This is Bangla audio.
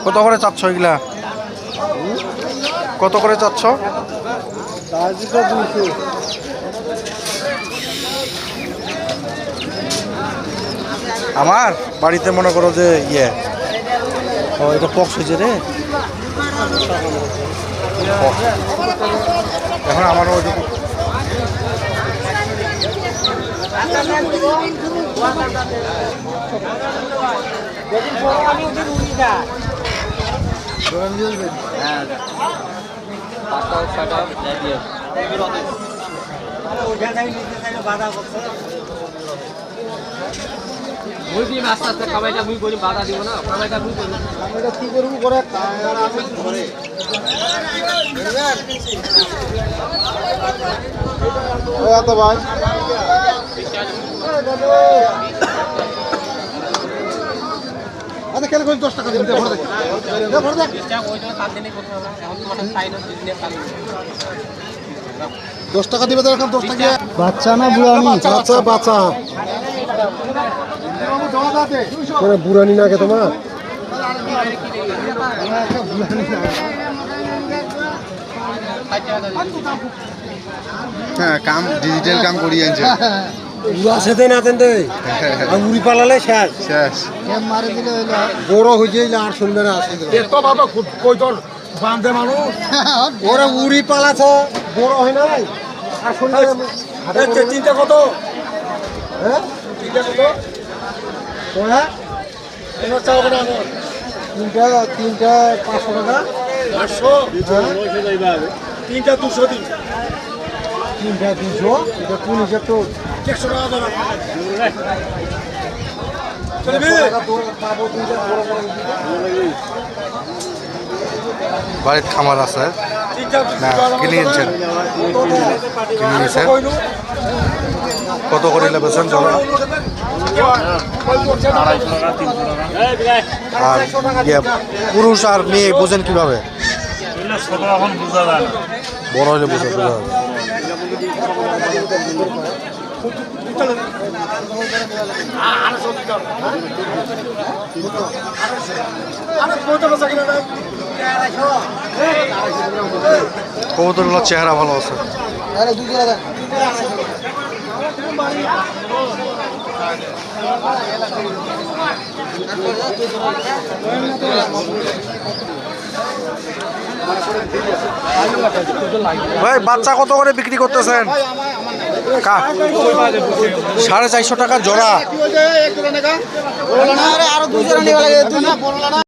কত করে চাচ্ছ এগুলা? কত করে চাচ্ছ? আমার বাড়িতে মনে করো যে ইয়ে এটা পক্স হয়েছে রে। এখন আমারও আস্তে আস্তে কামাইটা মুই করি, বাধা দিব না। কামাইটা মুই করি, কামাইটা কি করবো করে তো ভাই আচ্ছা খেলে 10 টাকা দিবি, ভরে দেখ ভরে দেখ 10 টাকা দিবে তো এখন 10 টাকা। বাচ্চা না বুড়ানি? বাচ্চা বাচ্চা করে বুড়ানি না কে তোমার? হ্যাঁ কাম ডিজিটাল কাম করি আনছে উড়া সেতে না তেন আর উড়ি পালালে শেষ শেষ মারে দিলে বড় হয়ে যাইলে আর সুন্দর আসে এত বাবা কই তোর বাঁধে মানুষ ওরা উড়ি পালাছে বড় হয় নাই আর সুন্দর চিন্তা কত? হ্যাঁ চিন্তা কত? ওরা এবার চাও না তিনটা 500 টাকা 500 তিনটা 200 দিন তিনটা 200 এটা কোন হিসাব তো 100 টাকা দাও চলবে পাবো তিনটা বড় বড় বাড়ির খামার আছে না কিনে নিয়েছেন? কিনে নিয়েছেন কত করে লেবেছেন জোড়া? আর ইয়ে পুরুষ আর মেয়ে বোঝেন কিভাবে? বড় হলে বোঝা যাবে। কবুতরগুলোর চেহারা ভালো আছে। ভাই বাচ্চা কত করে বিক্রি করতেছেন? 450 টাকা জোড়া। আরো 2 জোড়া নিয়ে